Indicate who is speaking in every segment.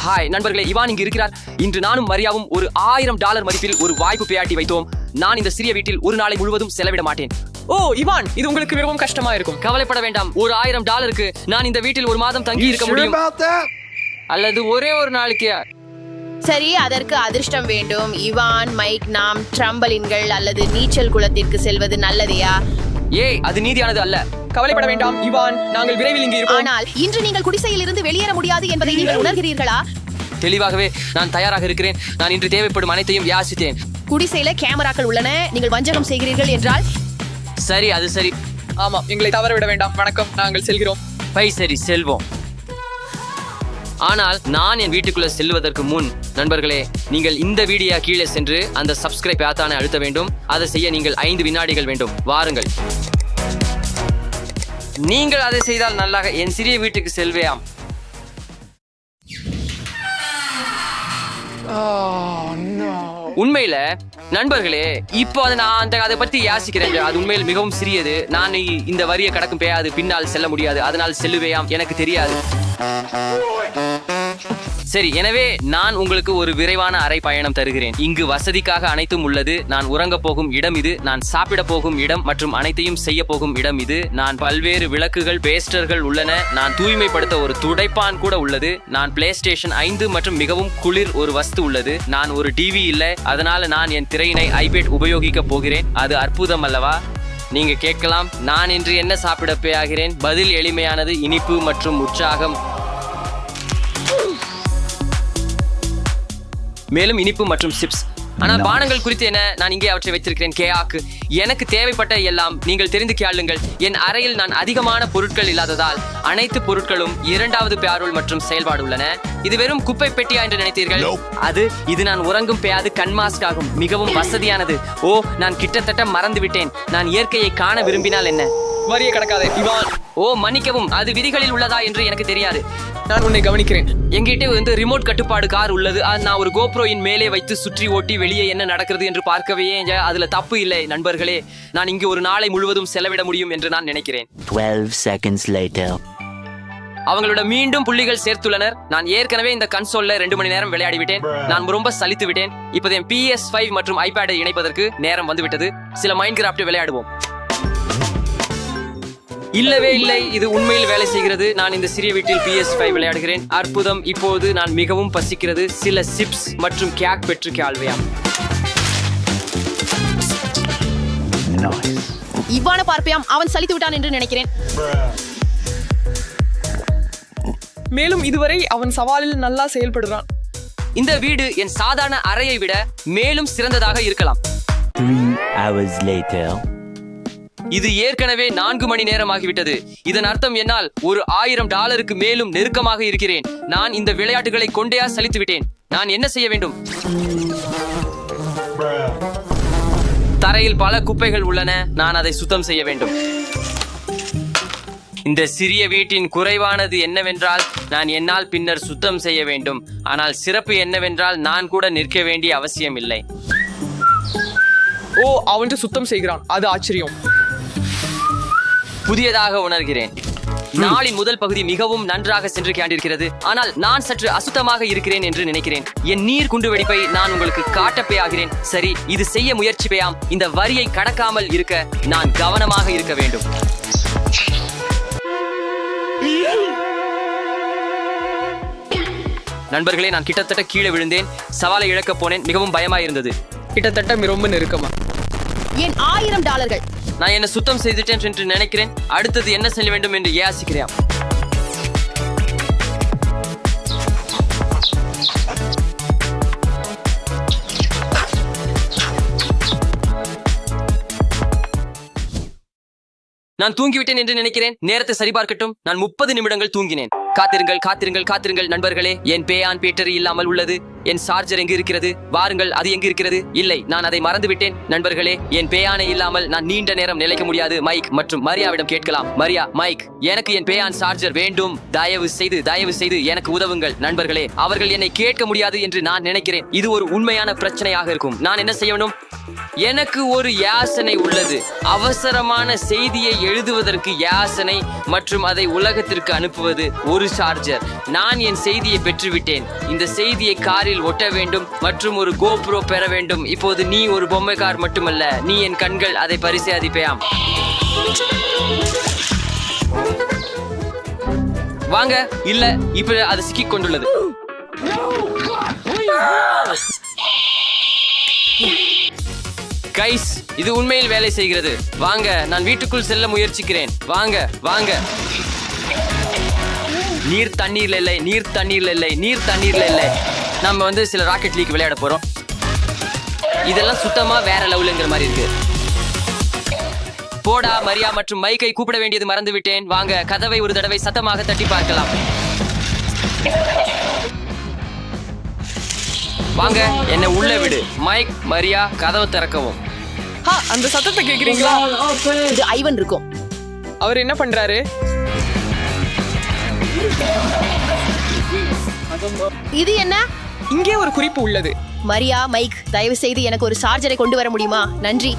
Speaker 1: Hi நண்பர்களே, Ivan இங்கு இருக்கிறார். இன்று நானும் மரியாவும் ஒரு $1000 மதிப்பில் ஒரு வாய்ப்பு பேயாட்டி வைத்தோம். நான் இந்த சிறிய வீட்டில் ஒரு நாளை முழுவதும் செலவிட மாட்டேன்.
Speaker 2: ஓ இவான், இது உங்களுக்கு மிகவும் கஷ்டமா இருக்கும்.
Speaker 1: கவலைப்பட வேண்டாம். ஒரு $1000க்கு நான் இந்த வீட்டில் ஒரு மாதம் தங்கி இருக்க முடியும். அல்லது ஒரே ஒரு நாளைக்கு.
Speaker 3: சரி, அதற்கு அதிர்ஷ்டம் வேண்டும். இவான், மைக், நாம் ட்ரம்பலின்கள் அல்லது நீச்சல் குளத்திற்கு செல்வது நல்லதையா?
Speaker 1: ஏய், அது நீதியானது அல்ல.
Speaker 2: கவலைப்பட வேண்டாம் இவான், நாங்கள் விரைவில் இங்கு இருப்போம்.
Speaker 3: ஆனால் இன்று நீங்கள் குடிசையில் இருந்து வெளியேற முடியாது என்பதை நீங்கள் உணர்கிறீர்களா?
Speaker 1: தெளிவாகவே நான் தயாராக இருக்கிறேன். நான் இன்று தேவைப்படும் அனைத்தையும் யாசித்தேன்.
Speaker 3: குடிசையில கேமராக்கள் உள்ளன. நீங்கள் வஞ்சகம் செய்கிறீர்கள் என்றால்
Speaker 1: சரி, அது சரி.
Speaker 2: ஆமாம், எங்களை தவற விட வேண்டாம். வணக்கம், நாங்கள் செல்கிறோம்.
Speaker 1: சரி, செல்வோம். ஆனால் நான் என் வீட்டுக்குள்ள செல்வதற்கு முன் நண்பர்களே, நீங்கள் இந்த வீடியோ கீழே சென்று அந்த சப்ஸ்கிரைப் ஆத்தானை அழுத்த வேண்டும். அதை செய்ய நீங்கள் 5 வினாடிகள் வேண்டும். வாருங்கள். நீங்கள் அதை செய்தால் நல்லாக என் சிறிய வீட்டுக்கு செல்வேயாம். உண்மையில நண்பர்களே, இப்போ அதை பத்தி யாசிக்கிறேன். அது உண்மையில் மிகவும் சிறியது. நான் இந்த வரியை கடக்கும் பேயாது பின்னால் செல்ல முடியாது. அதனால் செல்லுவேயாம், எனக்கு தெரியாது. சரி, எனவே நான் உங்களுக்கு ஒரு விரைவான அறை பயணம் தருகிறேன். இங்கு வசதிக்காக அனைத்தும் உள்ளது. நான் உறங்க போகும் இடம் இது. நான் சாப்பிட போகும் இடம் மற்றும் அனைத்தையும் செய்ய போகும் இடம் இது. நான் பல்வேறு விளக்குகள், பேஸ்டர்கள் உள்ளன. நான் தூய்மைப்படுத்த ஒரு துடைப்பான் கூட உள்ளது. நான் PlayStation 5 மற்றும் மிகவும் குளிர் ஒரு வஸ்து உள்ளது. நான் ஒரு டிவி இல்லை, அதனால நான் என் திரையினை iPad உபயோகிக்க போகிறேன். அது அற்புதம் அல்லவா? நீங்க கேட்கலாம், நான் இன்று என்ன சாப்பிட போகிறேன்? பதில் எளிமையானது: இனிப்பு மற்றும் உற்சாகம். மேலும் இனிப்பு மற்றும் சிப்ஸ். ஆனால் பானங்கள் குறித்து என்ன? நான் இங்கே அவற்றை வைத்திருக்கிறேன். கேயாக்கு எனக்கு தேவைப்பட்ட எல்லாம் நீங்கள் தெரிந்து கேளுங்கள். என் அறையில் நான் அதிகமான பொருட்கள் இல்லாததால் அனைத்து பொருட்களும் 2வது பேருள் மற்றும் செயல்பாடு உள்ளன. இது வெறும் குப்பை பெட்டியா என்று நினைத்தீர்கள்? இது நான் உறங்கும் பேயாது கண் மாஸ்க் ஆகும். மிகவும் வசதியானது. ஓ, நான் கிட்டத்தட்ட மறந்து விட்டேன். நான் இயற்கையை காண விரும்பினால் என்ன?
Speaker 2: வரியை கடக்காதே இவான்.
Speaker 1: ஓ மன்னிக்கவும், அது விதிகளில் உள்ளதா என்று எனக்கு தெரியாது.
Speaker 2: நான் உன்னை கவனிக்கிறேன்.
Speaker 1: எங்கிட்ட ரிமோட் கட்டுப்பாடு கார் உள்ளது. நான் ஒரு கோப்ரோயின் மேலே வைத்து சுற்றி ஓட்டி வெளியே என்ன நடக்கிறது என்று பார்க்கவே அதுல தப்பு இல்லை. நண்பர்களே, நான் இங்கு ஒரு நாளை முழுவதும் செலவிட முடியும் என்று நான் நினைக்கிறேன்.
Speaker 4: 12 seconds later.
Speaker 1: அவங்களோட மீண்டும் புள்ளிகள் சேர்த்துள்ளனர். நான் ஏற்கனவே இந்த கன்சோல்ல 2 மணி நேரம் விளையாடி விட்டேன். நான் ரொம்ப சலித்து விட்டேன். இப்போது என் PS5 மற்றும் iPad-ஐ இணைப்பதற்கு நேரம் வந்துவிட்டது. சில மைன்கிராஃப்ட் விளையாடுவோம். இல்லவே இல்லை, இது உண்மையில் வேலை செய்கிறது. நான் இந்த சிறிய வீட்டில் PS5 விளையாடுகிறேன். அற்புதம். இப்போது நான் மிகவும் பசிக்கிறது. சில சிப்ஸ் மற்றும் கேக் பெற்று கேள்வியாம்.
Speaker 3: இவ்வான பார்ப்பையாம். அவன் சலித்து விட்டான் என்று நினைக்கிறேன்.
Speaker 2: மேலும் இதுவரை அவன் சவாலில் நல்லா செயல்படுறான்.
Speaker 1: இந்த வீடு என் சாதாரண அறையை விட மேலும் சிறந்ததாக இருக்கலாம்.
Speaker 4: 3 hours later.
Speaker 1: இது ஏற்கனவே 4 மணி நேரம் ஆகிவிட்டது. இதன் அர்த்தம் என்னால் ஒரு $1000க்கு மேலும் நெருக்கமாக இருக்கிறேன். நான் இந்த விளையாட்டுகளை கொண்டே சலித்து விட்டேன். நான் என்ன செய்ய வேண்டும்? தரையில் பல குப்பைகள் உள்ளன. நான் அதை சுத்தம் செய்ய வேண்டும். இந்த சிறிய வீட்டின் குறைவானது என்னவென்றால் நான் என்னால் பின்னர் சுத்தம் செய்ய வேண்டும். ஆனால் சிறப்பு என்னவென்றால் நான் கூட நிற்க வேண்டிய அவசியம் இல்லை.
Speaker 2: ஓ, அவன் சுத்தம் செய்கிறான். அது ஆச்சரியம்.
Speaker 1: புதியதாக உணர்கிறேன். நாளின் முதல் பகுதி மிகவும் நன்றாக சென்று கொண்டிருக்கிறது. ஆனால் நான் சற்று அசுத்தமாக இருக்கிறேன் என்று நினைக்கிறேன். என் நீர் குண்டு வெடிப்பை நான் உங்களுக்கு காட்டப்பே ஆகிறேன். சரி, இது செய்ய முயற்சிப்பேயாம். இந்த வரியை கடக்காமல் இருக்க நான் கவனமாக இருக்க வேண்டும். நண்பர்களே, நான் கிட்டத்தட்ட கீழே விழுந்தேன். சவாலை இழக்க போனேன். மிகவும் பயமாய் இருந்தது.
Speaker 2: கிட்டத்தட்ட ரொம்ப நெருக்கமா.
Speaker 3: என் $1000.
Speaker 1: நான் என்ன சுத்தம் செய்துட்டேன் என்று நினைக்கிறேன். அடுத்தது என்ன செய்ய வேண்டும் என்று யோசிக்கிறேன். நான் தூங்கிவிட்டேன் என்று நினைக்கிறேன். நேரத்தை சரிபார்க்கட்டும். நான் 30 நிமிடங்கள் தூங்கினேன். காத்திருங்கள் நண்பர்களே, என் பேயான் பேட்டரி இல்லாமல் உள்ளது. என் சார்ஜர் எங்கு இருக்கிறது? வாருங்கள், அது எங்கு இருக்கிறது? இல்லை, நான் அதை மறந்து விட்டேன். நண்பர்களே, என் பேயானை இல்லாமல் நான் நீண்ட நேரம் நிலைக்க முடியாது. மைக் மற்றும் மரியாவிடம் கேட்கலாம். மரியா, மைக், எனக்கு என் பேயான் சார்ஜர் வேண்டும். தயவு செய்து எனக்கு உதவுங்கள். நண்பர்களே, அவர்கள் என்னை கேட்க முடியாது என்று நான் நினைக்கிறேன். இது ஒரு உண்மையான பிரச்சனையாக இருக்கும். நான் என்ன செய்யணும்? எனக்கு ஒரு யாசனை உள்ளது. அவசரமான செய்தியை எழுதுவதற்கு யாசனை மற்றும் அதை உலகத்திற்கு அனுப்புவது ஒரு சார்ஜர். நான் என் செய்தியை பெற்றுவிட்டேன். இந்த செய்தியை காரில் ஒட்ட வேண்டும் மற்றும் ஒரு கோப்ரோ பெற வேண்டும். இப்போது நீ ஒரு பொம்மை கார் மட்டுமல்ல, நீ என் கண்கள், அதை பரிசோதிப்பேயாம். வாங்க. இல்ல, இப்ப அது சிக்கிக் கொண்டுள்ளது. கைஸ், இது உண்மையில் வேலை செய்கிறது. வாங்க, நான் வீட்டுக்குள் செல்ல முயற்சிக்கிறேன். வாங்க வாங்க. நீர் தண்ணீர்ல இல்லை. நம்ம சில ராக்கெட் லீக் விளையாட போறோம். இதெல்லாம் சுத்தமா வேற லெவலுங்கிற மாதிரி இருக்கு. போடா, மரியா மற்றும் மைக்கை கூப்பிட வேண்டியது மறந்து விட்டேன். வாங்க, கதவை ஒரு தடவை சத்தமாக தட்டி பார்க்கலாம். வாங்க, என்னை உள்ள விடு. மைக், மரியா, கதவை திறக்கவும்.
Speaker 2: அந்த சத்தத்தை கேக்குறீங்களா?
Speaker 3: இது ஐவன் இருக்கும்.
Speaker 2: அவர் என்ன பண்றாரு?
Speaker 3: இது என்ன?
Speaker 2: இங்கே ஒரு குறிப்பு உள்ளது.
Speaker 3: மரியா, மைக், தயவு செய்து எனக்கு ஒரு சார்ஜரை கொண்டு வர முடியுமா? நன்றி.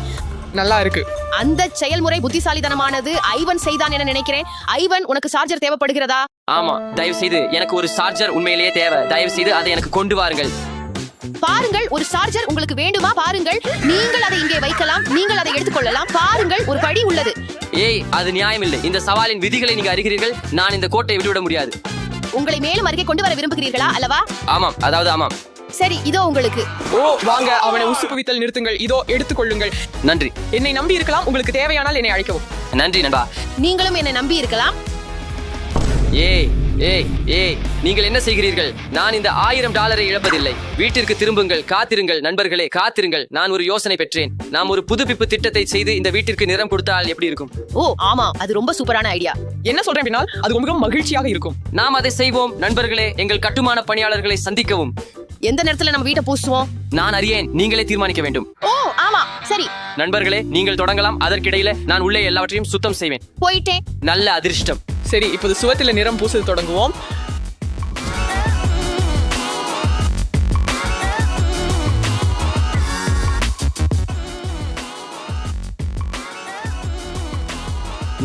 Speaker 2: நல்லா இருக்கு.
Speaker 3: அந்த செயல்முறை புத்திசாலித்தனமானது. ஐவன் செய்தான் என நினைக்கிறேன். ஐவன், உனக்கு சார்ஜர் தேவைப்படுகிறதா?
Speaker 1: ஆமா, தயவு செய்து எனக்கு ஒரு சார்ஜர் உண்மையிலேயே தேவை. தயவு செய்து அதை எனக்கு கொண்டு வாருங்கள்.
Speaker 3: பாருங்கள், ஒரு சார்ஜர் உங்களுக்கு வேண்டுமா? பாருங்கள், நீங்கள் அதை இங்கே வைக்கலாம். நீங்கள் அதை எடுத்துக்கொள்ளலாம். பாருங்கள், ஒரு படி உள்ளது.
Speaker 1: ஏய், அது நியாயமில்லை. இந்த சவாலின் விதிகளை நீங்க அறிகிறீர்கள். நான் இந்த கோட்டை விட்டுவிட முடியாது.
Speaker 3: உங்களை மேலும் அருகே கொண்டு வர விரும்புகிறீர்களா அல்லவா?
Speaker 1: ஆமாம்.
Speaker 3: சரி, இதோ உங்களுக்கு.
Speaker 2: ஓ, வாங்க, அவனை உசுப்புவித்தல் நிறுத்துங்கள். இதோ எடுத்துக்கொள்ளுங்கள்.
Speaker 1: நன்றி.
Speaker 2: என்னை நம்பி இருக்கலாம். உங்களுக்கு தேவையானால் என்னை அழைக்கவும்.
Speaker 1: நன்றி நண்பா.
Speaker 3: நீங்களும் என்னை நம்பி இருக்கலாம்.
Speaker 1: ஏய், நீங்கள் என்ன செய்கிறீர்கள்? நான் இந்த $1000 இழப்பதில்லை. வீட்டிற்கு திரும்புங்கள். காத்திருங்கள் நண்பர்களே, காத்திருங்கள். நான் ஒரு யோசனை பெற்றேன். நாம் ஒரு புதுப்பிப்பு திட்டத்தை செய்து இந்த வீட்டிற்கு நிறம் கொடுத்தால் எப்படி இருக்கும்?
Speaker 3: ஓ ஆமா, அது ரொம்ப சூப்பரான ஐடியா.
Speaker 2: என்ன சொல்றேன் அப்படின்னா, அது மிகவும் மகிழ்ச்சியாக இருக்கும்.
Speaker 1: நாம் அதை செய்வோம். நண்பர்களே, எங்கள் கட்டுமான பணியாளர்களை சந்திக்கவும்.
Speaker 3: எந்த நேரத்துல நம்ம வீட்டை பூசுவோம்?
Speaker 1: நான் அறியேன். நீங்களே தீர்மானிக்க வேண்டும்.
Speaker 3: ஓ ஆமா, சரி.
Speaker 1: நண்பர்களே, நீங்கள் தொடங்கலாம். அதற்கிடையில நான் உள்ளே எல்லாவற்றையும் சுத்தம் செய்வேன்.
Speaker 3: போயிட்டேன்.
Speaker 1: நல்ல அதிர்ஷ்டம்.
Speaker 2: சரி, இப்போது சுவத்தில நிறம் பூச தொடங்குவோம்.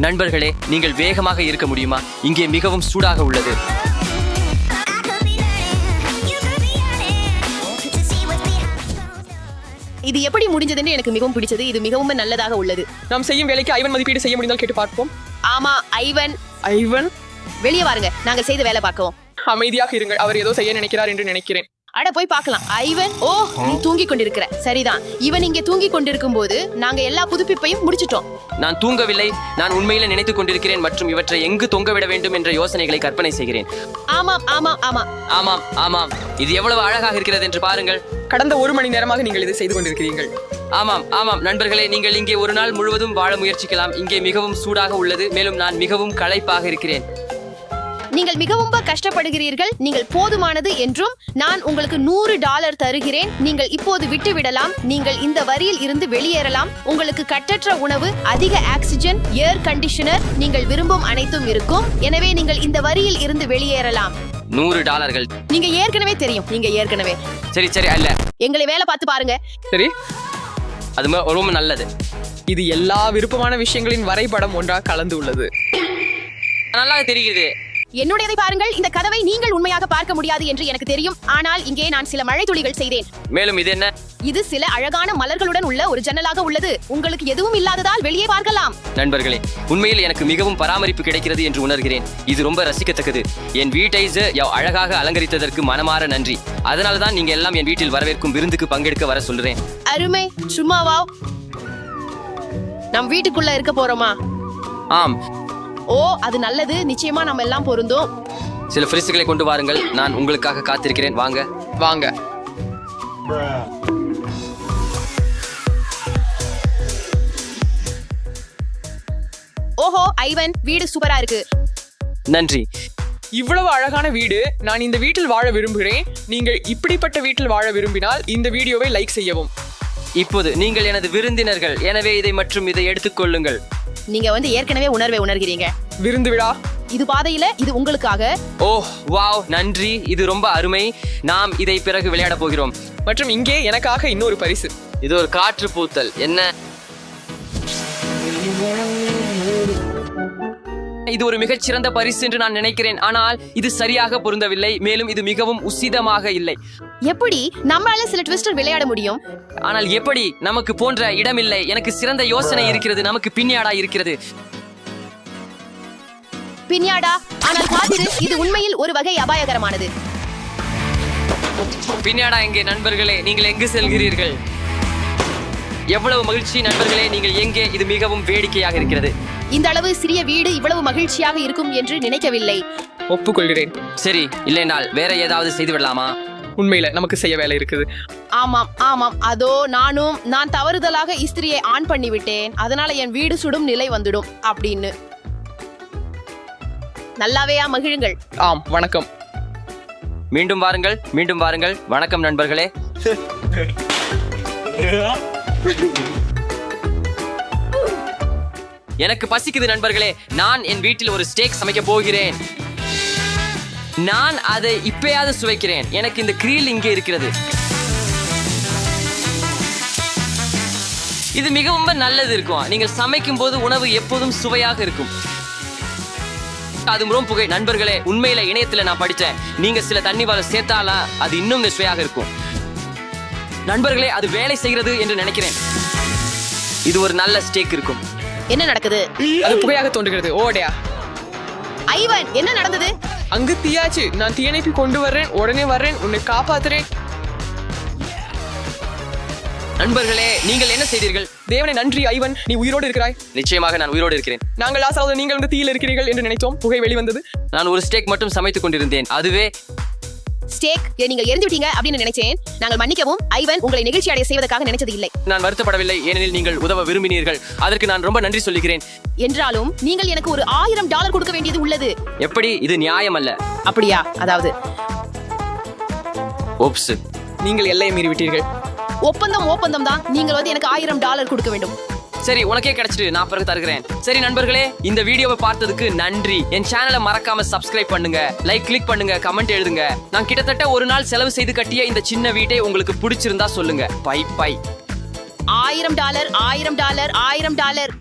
Speaker 1: நண்பர்களே, நீங்கள் வேகமாக இருக்க முடியுமா? இங்கே மிகவும் சூடாக உள்ளது.
Speaker 3: இது எப்படி முடிஞ்சதுன்னு எனக்கு மிகவும் பிடிச்சது. இது மிகவும் நல்லதாக உள்ளது.
Speaker 2: நாம் செய்யும் வேலைக்கு ஐவன் மதிப்பீடு செய்ய முடிந்தால் கேட்டு பார்ப்போம்.
Speaker 3: ஆமா, ஐவன், வெளியே வாருங்க. நாங்க செய்த வேலை பார்க்கவும்.
Speaker 2: அமைதியாக இருங்கள். அவர் ஏதோ செய்ய நினைக்கிறார் என்று நினைக்கிறேன்.
Speaker 3: அட, போய் பார்க்கலாம். ஐவன், ஓ, நீ தூங்கிக் கொண்டிருக்கிற. சரிதான். இவன் இங்கே தூங்கிக் கொண்டிருக்கும் போது நாங்க எல்லா புதுப்பிப்பையும் முடிச்சிட்டோம்.
Speaker 1: நான் தூங்கவில்லை. நான் உண்மையில நினைத்துக் கொண்டிருக்கிறேன் மற்றும் இவற்றை எங்கு தொங்கவிட வேண்டும் என்ற யோசனைகளை கற்பனை செய்கிறேன். ஆமாம். இது எவ்வளவு அழகாக இருக்கிறது என்று பாருங்கள்.
Speaker 2: கடந்த 1 மணி நேரமாக நீங்கள் இதை செய்து கொண்டிருக்கிறீர்கள்.
Speaker 1: ஆமாம் நண்பர்களே, நீங்கள் இங்கே ஒரு நாள் முழுவதும் வாழ முயற்சிக்கலாம். இங்கே மிகவும் சூடாக உள்ளது. மேலும் நான் மிகவும் களைப்பாக இருக்கிறேன்.
Speaker 3: நீங்கள் மிகவும் கஷ்டப்படுகிறீர்கள். நீங்கள் போதுமானது என்றும் நான் உங்களுக்கு $100 தருகிறேன். நீங்கள் இப்போது விட்டுவிடலாம். நீங்கள் இந்த வரியில் இருந்து வெளியேறலாம். உங்களுக்கு கட்டற்ற உணவு, அதிக ஆக்சிஜன், ஏர் கண்டிஷனர், நீங்கள் விரும்பும் அனைத்தும் இருக்கும். எனவே நீங்கள் இந்த வரியில் இருந்து வெளியேறலாம்.
Speaker 1: $100.
Speaker 3: நீங்க ஏற்கனவே
Speaker 1: சரி அல்ல.
Speaker 3: எங்களை வேலை பார்த்து பாருங்க.
Speaker 2: சரி,
Speaker 1: அது ரொம்ப நல்லது.
Speaker 2: இது எல்லா விருப்பமான விஷயங்களின் வரைபடம் ஒன்றாக கலந்து உள்ளது.
Speaker 1: நல்லா தெரிகிறது.
Speaker 3: என்னுடையதை பாருங்கள். இந்த கதவை நீங்கள் உண்மையாக பார்க்க முடியாது என்று எனக்கு தெரியும். ஆனால் இங்கே நான் சில மழை துளிகள் செய்தேன்.
Speaker 1: மேலும் இது என்ன?
Speaker 3: இது சில அழகான மலர்களுடன் உள்ள ஒரு ஜன்னலாக உள்ளது. உங்களுக்கு எதுவும் இல்லாததால் வெளியே பார்க்கலாம்.
Speaker 1: நண்பர்களே, உண்மையில் எனக்கு மிகவும் பராமரிப்பு கிடைக்கிறது என்று உணர்கிறேன். இது ரொம்ப ரசிக்கத்தக்கது. என் வீட்டை அழகாக அலங்கரித்ததற்கு மனமாற நன்றி. அதனால்தான் நீங்க எல்லாம் என் வீட்டில் வரவேற்கும் விருந்துக்கு பங்கெடுக்க வர சொல்றேன்.
Speaker 3: அருமை. சும்மாவா? நம் வீட்டுக்குள்ள இருக்க போறோமா?
Speaker 1: ஆம்.
Speaker 3: ஓ, அது நல்லது. நிச்சயமா நம்ம எல்லாம் பொருந்தோம்.
Speaker 1: சில ஃப்ரிஸ்களை கொண்டு வாருங்கள். நான் உங்களுக்காக காத்திருக்கிறேன். வாங்க.
Speaker 3: ஓஹோ, ஐவன், வீடு சூப்பரா இருக்கு.
Speaker 1: நன்றி.
Speaker 2: இவ்வளவு அழகான வீடு. நான் இந்த வீட்டில் வாழ விரும்புகிறேன். நீங்கள் இப்படிப்பட்ட வீட்டில் வாழ விரும்பினால் இந்த வீடியோவை லைக் செய்யவும்.
Speaker 1: இப்போது நீங்கள் எனது விருந்தினர்கள், எனவே இதை மற்றும் இதை எடுத்துக்கொள்ளுங்கள்.
Speaker 3: நீங்க ஏற்கனவே உணர்வை உணர்கிறீங்க.
Speaker 2: விருந்து விழா.
Speaker 3: இது பாதையில இது உங்களுக்காக.
Speaker 1: ஓஹ் வாவ், நன்றி, இது ரொம்ப அருமை. நாம் இதை பிறகு விளையாட போகிறோம்.
Speaker 2: மற்றும் இங்கே எனக்காக இன்னொரு பரிசு.
Speaker 1: இது ஒரு காற்று பூத்தல். என்ன, இது ஒரு மிகச்சிறந்த பரிசு என்று நான் நினைக்கிறேன். ஆனால் இது சரியாக பொருந்தவில்லை. மேலும் இது மிகவும் உசிதமாக இல்லை.
Speaker 3: எப்படி நம்மளால சில ட்விஸ்டர் விளையாட முடியும்?
Speaker 1: ஆனால் எப்படி? நமக்கு போன்ற இடமில்லை. எனக்கு சிறந்த யோசனை இருக்கிறது. நமக்கு பின்யாடா இருக்கிறது.
Speaker 3: பின்யாடா. ஆனால் காதிரு, இது உண்மையில் ஒரு வகை அபாயகரமானது.
Speaker 1: பின்யாடா எங்கே நண்பர்களே? நீங்கள் எங்கு செல்கிறீர்கள்? எவ்வளவு மகிழ்ச்சி நண்பர்களே, நீங்கள் எங்கே? இது மிகவும் வேடிக்கையாக இருக்கிறது.
Speaker 3: இந்த அளவு சிறிய வீடு இவ்வளவு மகிழ்ச்சியாக இருக்கும் என்று நினைக்கவில்லை.
Speaker 2: ஒப்புக்கொள்கிறேன்.
Speaker 1: சரி, இல்லைனால் வேற ஏதாவது செய்து விடலாமா?
Speaker 2: உண்மையில நமக்கு செய்ய வேலை இருக்குது.
Speaker 3: ஆமாம் ஆமாம், அதோ நான் தவறுதலாக இஸ்திரியை ஆன் பண்ணி விட்டேன். அதனால என் வீடு சுடும் நிலை வந்துடும் அப்படின்னு. நல்லாவேயா மகிழுங்கள்.
Speaker 2: ஆம், வணக்கம்.
Speaker 1: மீண்டும் வாருங்கள், மீண்டும் வாருங்கள். வணக்கம் நண்பர்களே. எனக்கு பசிக்குது நண்பர்களே. நான் என் வீட்டில் ஒரு ஸ்டேக் சமைக்க போகிறேன். நான் அதை இப்பயாவது சுவைக்கிறேன். எனக்கு இந்த கிரில் இங்கே இருக்கிறது. இது மிகவும் நல்லது இருக்கும். நீங்கள் சமைக்கும் போது உணவு எப்போதும் சுவையாக இருக்கும். அது ரொம்ப புகை நண்பர்களே. உண்மையில இணையத்துல நான் படிச்சேன். நீங்க சில தண்ணி வாழ சேர்த்தால அது இன்னும் சுவையாக இருக்கும். நண்பர்களே, அது வேலை செய்கிறது என்று நினைக்கிறேன். இது ஒரு நல்ல ஸ்டேக் இருக்கும்.
Speaker 3: என்ன நடக்குது?
Speaker 2: அது புகையாக தோன்றுகிறது. ஓடையா
Speaker 3: ஐவன், என்ன நடந்தது?
Speaker 2: அங்கு தீயாச்சு. நான் தீயணைப்பு கொண்டு வர்றேன். உடனே வர்றேன். உன்னை காப்பாத்துறேன்.
Speaker 1: நண்பர்களே, நீங்கள் என்ன செய்தீர்கள்?
Speaker 2: தேவனை நன்றி ஐவன், நீ உயிரோடு இருக்கிறாய்.
Speaker 1: நிச்சயமாக நான் உயிரோடு இருக்கிறேன்.
Speaker 2: நாங்கள் ஆசாவது நீங்கள் இந்த தீயில் இருக்கிறீர்கள் என்று நினைத்தோம். புகை வெளிவந்தது.
Speaker 1: நான் ஒரு ஸ்டேக் மட்டும் சமைத்துக் கொண்டிருந்தேன். அதுவே
Speaker 3: ஸ்டேக் நீங்கள் எரிந்து விட்டீங்க அப்படின்னு நினைச்சேன். நாங்கள் மன்னிக்கவும். ஐவன் உங்களை நிகழ்ச்சி அடைய செய்வதற்காக நினைச்சது இல்லை.
Speaker 1: நான் வருத்தப்படவில்லை, ஏனெனில் நீங்கள் உதவ விரும்பினீர்கள். அதற்கு நான் ரொம்ப நன்றி சொல்லுகிறேன்.
Speaker 3: என்றாலும் நீங்கள் எனக்கு ஒரு $1000 கொடுக்க வேண்டியது உள்ளது.
Speaker 1: எப்படி? இது நியாயம் அல்ல.
Speaker 3: அப்படியா? அதாவது
Speaker 1: ஓப்ஸ்,
Speaker 2: நீங்கள் எல்லையை மீறி விட்டீர்கள்.
Speaker 3: ஒப்பந்தம் தான். நீங்கள் எனக்கு $1000 கொடுக்க வேண்டும்.
Speaker 1: சரி, உனக்கே கிடைச்சிட்டு நான் பிறகு தருகிறேன். சரி நண்பர்களே, இந்த வீடியோவை பார்த்ததுக்கு நன்றி. என் சேனலை மறக்காம சப்ஸ்கிரைப் பண்ணுங்க, லைக் கிளிக் பண்ணுங்க, கமெண்ட் எழுதுங்க. நான் கிட்டத்தட்ட ஒரு நாள் செலவு செய்து கட்டிய இந்த சின்ன வீட்டை உங்களுக்கு பிடிச்சிருந்தா சொல்லுங்க. By by.
Speaker 3: $1000